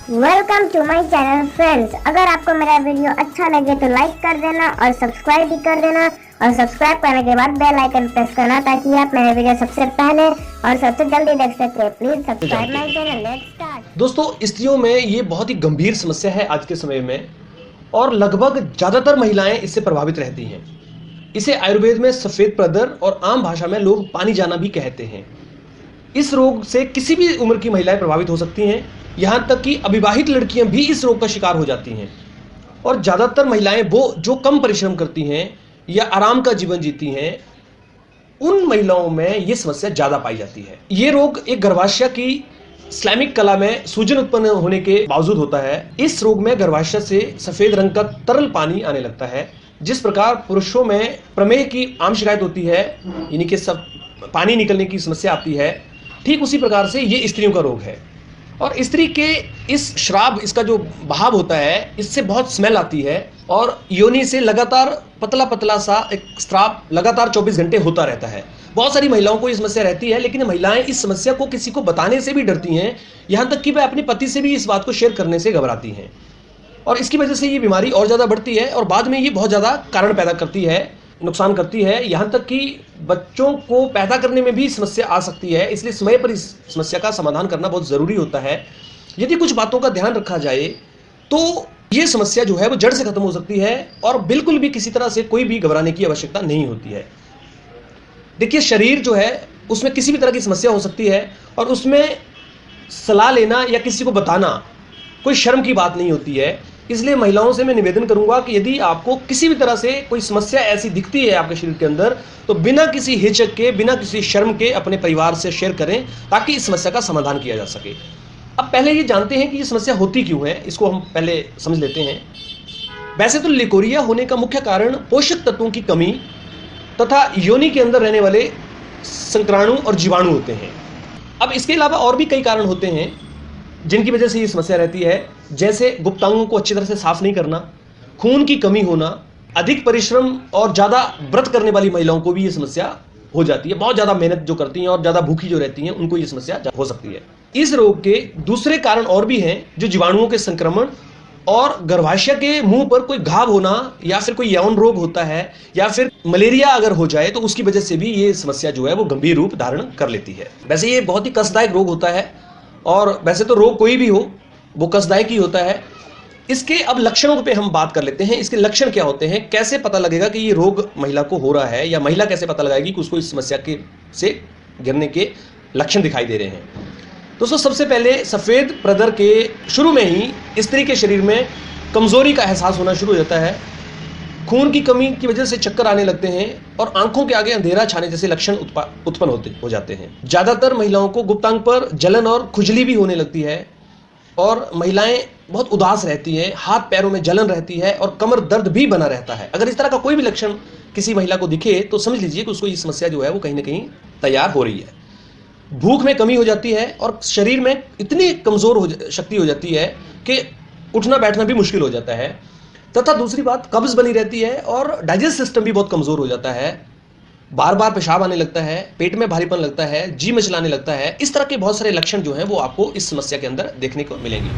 Welcome to my channel friends. अगर आपको मेरा वीडियो अच्छा लगे तो लाइक कर देना और सब्सक्राइब भी कर देना, और सब्सक्राइब करने के बाद बेल आइकन प्रेस करना ताकि आप मेरे वीडियो सबसे पहले और सबसे जल्दी देख सके। Please subscribe my channel. Let's start. दोस्तों, स्त्रियों में ये बहुत ही गंभीर समस्या है आज के समय में, और लगभग ज़्यादातर महिलाएं इससे प्रभावित रहती हैं। इसे आयुर्वेद में सफ़ेद प्रदर और आम भाषा में लोग पानी जाना भी कहते हैं। इस रोग से किसी भी उम्र की महिलाएं प्रभावित हो सकती हैं, यहाँ तक कि अविवाहित लड़कियां भी इस रोग का शिकार हो जाती हैं। और ज़्यादातर महिलाएं वो जो कम परिश्रम करती हैं या आराम का जीवन जीती हैं, उन महिलाओं में ये समस्या ज़्यादा पाई जाती है। ये रोग एक गर्भाशय की इस्लामिक कला में सूजन उत्पन्न होने के बावजूद होता है। इस रोग में गर्भाशय से सफ़ेद रंग का तरल पानी आने लगता है। जिस प्रकार पुरुषों में प्रमेह की आम शिकायत होती है, यानी कि सब पानी निकलने की समस्या आती है, ठीक उसी प्रकार से ये स्त्रियों का रोग है। और स्त्री के इस श्राव, इसका जो बहाव होता है, इससे बहुत स्मेल आती है और योनि से लगातार पतला पतला सा एक स्राव लगातार 24 घंटे होता रहता है। बहुत सारी महिलाओं को ये समस्या रहती है, लेकिन महिलाएं इस समस्या को किसी को बताने से भी डरती हैं, यहाँ तक कि वह अपने पति से भी इस बात को शेयर करने से घबराती हैं। और इसकी वजह से ये बीमारी और ज़्यादा बढ़ती है और बाद में ये बहुत ज़्यादा कारण पैदा करती है, नुकसान करती है, यहाँ तक कि बच्चों को पैदा करने में भी समस्या आ सकती है। इसलिए समय पर इस समस्या का समाधान करना बहुत ज़रूरी होता है। यदि कुछ बातों का ध्यान रखा जाए तो ये समस्या जो है वो जड़ से खत्म हो सकती है और बिल्कुल भी किसी तरह से कोई भी घबराने की आवश्यकता नहीं होती है। देखिए, शरीर जो है उसमें किसी भी तरह की समस्या हो सकती है और उसमें सलाह लेना या किसी को बताना कोई शर्म की बात नहीं होती है। इसलिए महिलाओं से मैं निवेदन करूंगा कि यदि आपको किसी भी तरह से कोई समस्या ऐसी दिखती है आपके शरीर के अंदर, तो बिना किसी हिचक के, बिना किसी शर्म के अपने परिवार से शेयर करें ताकि इस समस्या का समाधान किया जा सके। अब पहले ये जानते हैं कि ये समस्या होती क्यों है, इसको हम पहले समझ लेते हैं। वैसे तो लिकोरिया होने का मुख्य कारण पोषक तत्वों की कमी तथा योनि के अंदर रहने वाले संक्राणु और जीवाणु होते हैं। अब इसके अलावा और भी कई कारण होते हैं जिनकी वजह से ये समस्या रहती है, जैसे गुप्तांगों को अच्छी तरह से साफ नहीं करना, खून की कमी होना, अधिक परिश्रम और ज़्यादा व्रत करने वाली महिलाओं को भी ये समस्या हो जाती है। बहुत ज़्यादा मेहनत जो करती हैं और ज़्यादा भूखी जो रहती हैं, उनको ये समस्या हो सकती है। इस रोग के दूसरे कारण और भी हैं, जो जीवाणुओं के संक्रमण और गर्भाशय के मुंह पर कोई घाव होना, या फिर कोई यौन रोग होता है, या फिर मलेरिया अगर हो जाए तो उसकी वजह से भी ये समस्या जो है वो गंभीर रूप धारण कर लेती है। वैसे ये बहुत ही कष्टदायक रोग होता है, और वैसे तो रोग कोई भी हो वो कष्टदायक ही होता है। इसके अब लक्षणों पे हम बात कर लेते हैं। इसके लक्षण क्या होते हैं, कैसे पता लगेगा कि ये रोग महिला को हो रहा है, या महिला कैसे पता लगाएगी कि उसको इस समस्या के से गिरने के लक्षण दिखाई दे रहे हैं। दोस्तों, सबसे पहले सफ़ेद प्रदर के शुरू में ही स्त्री के शरीर में कमज़ोरी का एहसास होना शुरू हो जाता है। खून की कमी की वजह से चक्कर आने लगते हैं और आंखों के आगे अंधेरा छाने जैसे लक्षण उत्पन्न हो जाते हैं। ज़्यादातर महिलाओं को गुप्तांग पर जलन और खुजली भी होने लगती है, और महिलाएं बहुत उदास रहती हैं, हाथ पैरों में जलन रहती है और कमर दर्द भी बना रहता है। अगर इस तरह का कोई भी लक्षण किसी महिला को दिखे तो समझ लीजिए कि उसको ये समस्या जो है वो कहीं ना कहीं तैयार हो रही है। भूख में कमी हो जाती है और शरीर में इतनी कमज़ोर शक्ति हो जाती है कि उठना बैठना भी मुश्किल हो जाता है। तथा दूसरी बात, कब्ज़ बनी रहती है और डाइजेस्ट सिस्टम भी बहुत कमज़ोर हो जाता है। बार बार पेशाब आने लगता है, पेट में भारीपन लगता है, जी मचलाने लगता है। इस तरह के बहुत सारे लक्षण जो हैं वो आपको इस समस्या के अंदर देखने को मिलेंगे।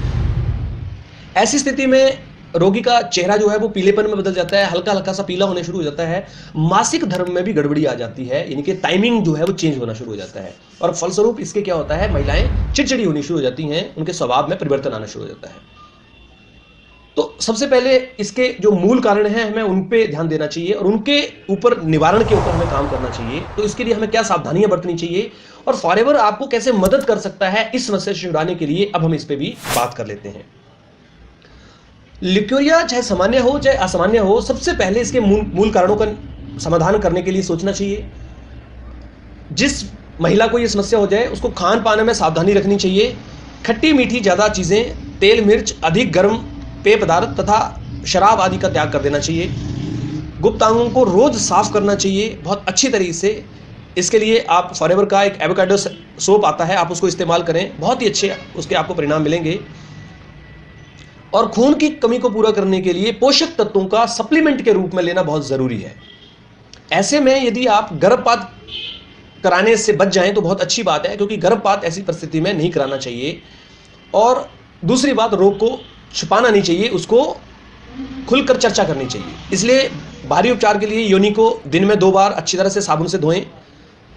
ऐसी स्थिति में रोगी का चेहरा जो है वो पीलेपन में बदल जाता है, हल्का हल्का सा पीला होने शुरू हो जाता है। मासिक धर्म में भी गड़बड़ी आ जाती है, यानी कि टाइमिंग जो है वो चेंज होना शुरू हो जाता है, और फलस्वरूप इसके क्या होता है, महिलाएं चिड़चिड़ी होनी शुरू हो जाती हैं, उनके स्वभाव में परिवर्तन आना शुरू हो जाता है। तो सबसे पहले इसके जो मूल कारण हैं हमें उन पे ध्यान देना चाहिए और उनके ऊपर निवारण के ऊपर हमें काम करना चाहिए। तो इसके लिए हमें क्या सावधानियां बरतनी चाहिए और फॉरएवर आपको कैसे मदद कर सकता है इस समस्या से छुड़ाने के लिए, अब हम इस पे भी बात कर लेते हैं। लिकोरिया चाहे सामान्य हो चाहे असामान्य हो, सबसे पहले इसके मूल कारणों का समाधान करने के लिए सोचना चाहिए। जिस महिला को यह समस्या हो जाए उसको खान पान में सावधानी रखनी चाहिए। खट्टी मीठी ज़्यादा चीज़ें, तेल मिर्च, अधिक गर्म पेय पदार्थ तथा शराब आदि का त्याग कर देना चाहिए। गुप्तांगों को रोज़ साफ करना चाहिए बहुत अच्छी तरीके से। इसके लिए आप फॉरएवर का एक एवोकाडो सोप आता है, आप उसको इस्तेमाल करें, बहुत ही अच्छे उसके आपको परिणाम मिलेंगे। और खून की कमी को पूरा करने के लिए पोषक तत्वों का सप्लीमेंट के रूप में लेना बहुत ज़रूरी है। ऐसे में यदि आप गर्भपात कराने से बच जाएं तो बहुत अच्छी बात है, क्योंकि गर्भपात ऐसी परिस्थिति में नहीं कराना चाहिए। और दूसरी बात, रोग को छुपाना नहीं चाहिए, उसको खुलकर चर्चा करनी चाहिए। इसलिए बाहरी उपचार के लिए योनि को दिन में 2 बार अच्छी तरह से साबुन से धोएं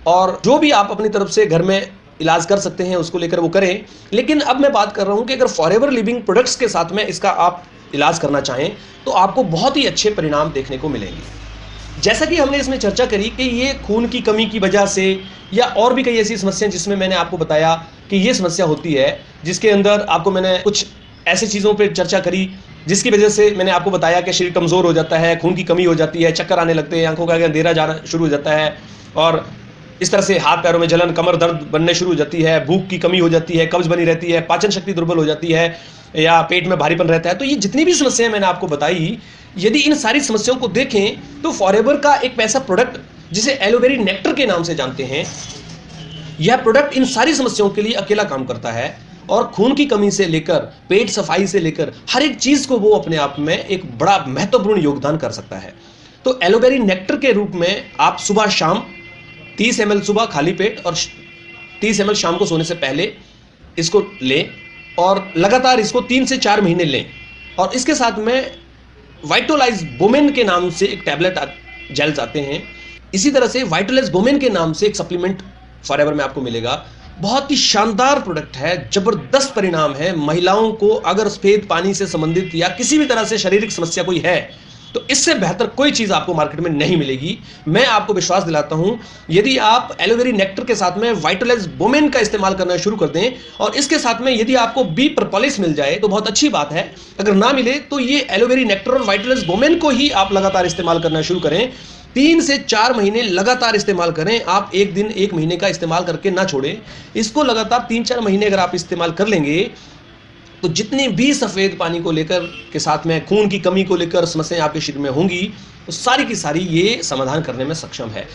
और जो भी आप अपनी तरफ से घर में इलाज कर सकते हैं उसको लेकर वो करें। लेकिन अब मैं बात कर रहा हूं कि अगर फॉरएवर लिविंग प्रोडक्ट्स के साथ में इसका आप इलाज करना चाहें तो आपको बहुत ही अच्छे परिणाम देखने को मिलेंगे। जैसा कि हमने इसमें चर्चा करी कि ये खून की कमी की वजह से या और भी कई ऐसी समस्याएं जिसमें मैंने आपको बताया कि ये समस्या होती है, जिसके अंदर आपको मैंने कुछ ऐसी चीज़ों पर चर्चा करी जिसकी वजह से मैंने आपको बताया कि शरीर कमज़ोर हो जाता है, खून की कमी हो जाती है, चक्कर आने लगते हैं, आंखों का अंधेरा जाना शुरू हो जाता है और इस तरह से हाथ पैरों में जलन, कमर दर्द बनने शुरू हो जाती है, भूख की कमी हो जाती है, कब्ज बनी रहती है, पाचन शक्ति दुर्बल हो जाती है या पेट में भारीपन रहता है। तो ये जितनी भी समस्याएं मैंने आपको बताई, यदि इन सारी समस्याओं को देखें तो फॉरएवर का एक ऐसा प्रोडक्ट जिसे एलोवेरी नेक्टर के नाम से जानते हैं, यह प्रोडक्ट इन सारी समस्याओं के लिए अकेला काम करता है और खून की कमी से लेकर पेट सफाई से लेकर हर एक चीज को वो अपने आप में एक बड़ा महत्वपूर्ण योगदान कर सकता है। तो एलोवेरी नेक्टर के रूप में आप सुबह शाम 30 ml सुबह खाली पेट और 30 ml शाम को सोने से पहले इसको लें और लगातार इसको 3 से 4 महीने लें। और इसके साथ में वाइटोलाइज बोमेन के नाम से एक टैबलेट जेल्स आते हैं। इसी तरह से वाइटोलाइज बोमेन के नाम से एक सप्लीमेंट फॉरएवर में आपको मिलेगा। बहुत ही शानदार प्रोडक्ट है, जबरदस्त परिणाम है। महिलाओं को अगर सफेद पानी से संबंधित या किसी भी तरह से शारीरिक समस्या कोई है तो इससे बेहतर कोई चीज आपको मार्केट में नहीं मिलेगी। मैं आपको विश्वास दिलाता हूं, यदि आप एलोवेरी नेक्टर के साथ में वाइटोलाइज बोमेन का इस्तेमाल करना शुरू कर दें और इसके साथ में यदि आपको बी प्रोपोलिस मिल जाए तो बहुत अच्छी बात है। अगर ना मिले तो ये एलोवेरी नेक्टर और वाइटोलाइज बोमेन को ही आप लगातार इस्तेमाल करना शुरू करें। 3 से 4 महीने लगातार इस्तेमाल करें। आप एक दिन 1 महीने का इस्तेमाल करके ना छोड़ें। इसको लगातार 3-4 महीने अगर आप इस्तेमाल कर लेंगे तो जितनी भी सफ़ेद पानी को लेकर के साथ में खून की कमी को लेकर समस्याएं आपके शरीर में होंगी तो सारी की सारी ये समाधान करने में सक्षम है।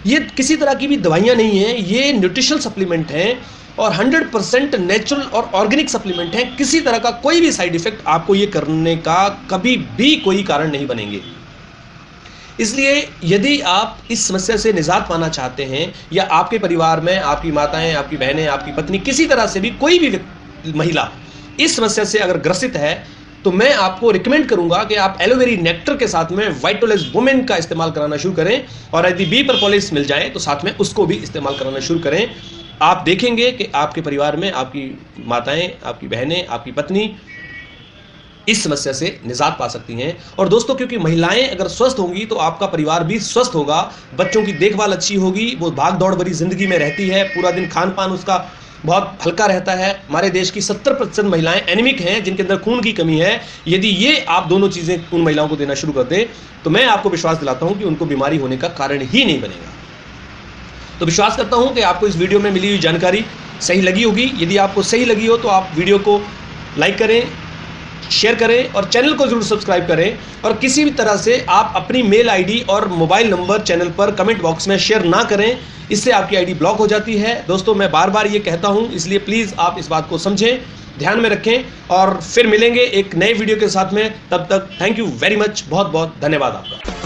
ये किसी तरह की भी दवाइयाँ नहीं हैं, ये न्यूट्रिशनल सप्लीमेंट हैं और 100% नेचुरल और ऑर्गेनिक सप्लीमेंट हैं। किसी तरह का कोई भी साइड इफेक्ट आपको ये करने का कभी भी कोई कारण नहीं बनेंगे। इसलिए यदि आप इस समस्या से निजात पाना चाहते हैं या आपके परिवार में आपकी माताएं, आपकी बहनें, आपकी पत्नी, किसी तरह से भी कोई भी महिला इस समस्या से अगर ग्रसित है तो मैं आपको रिकमेंड करूंगा कि आप एलोवेरी नेक्टर के साथ में वाइटोलाइज बोमेन का इस्तेमाल कराना शुरू करें और यदि बी प्रोपोलिस मिल जाए तो साथ में उसको भी इस्तेमाल कराना शुरू करें। आप देखेंगे कि आपके परिवार में आपकी माताएं, आपकी बहनें, आपकी पत्नी इस समस्या से निजात पा सकती हैं। और दोस्तों, क्योंकि महिलाएं अगर स्वस्थ होंगी तो आपका परिवार भी स्वस्थ होगा, बच्चों की देखभाल अच्छी होगी, वो भाग दौड़ भरी जिंदगी में रहती है, पूरा दिन खान पान उसका बहुत हल्का रहता है। हमारे देश की 70% महिलाएं एनीमिक हैं, जिनके अंदर खून की कमी है। यदि ये आप दोनों चीज़ें उन महिलाओं को देना शुरू कर दें तो मैं आपको विश्वास दिलाता हूं कि उनको बीमारी होने का कारण ही नहीं बनेगा। तो विश्वास करता हूं कि आपको इस वीडियो में मिली हुई जानकारी सही लगी होगी। यदि आपको सही लगी हो तो आप वीडियो को लाइक करें, शेयर करें और चैनल को जरूर सब्सक्राइब करें। और किसी भी तरह से आप अपनी मेल आईडी और मोबाइल नंबर चैनल पर कमेंट बॉक्स में शेयर ना करें, इससे आपकी आईडी ब्लॉक हो जाती है। दोस्तों, मैं बार बार ये कहता हूं, इसलिए प्लीज़ आप इस बात को समझें, ध्यान में रखें और फिर मिलेंगे एक नए वीडियो के साथ में। तब तक थैंक यू वेरी मच, बहुत बहुत धन्यवाद आपका।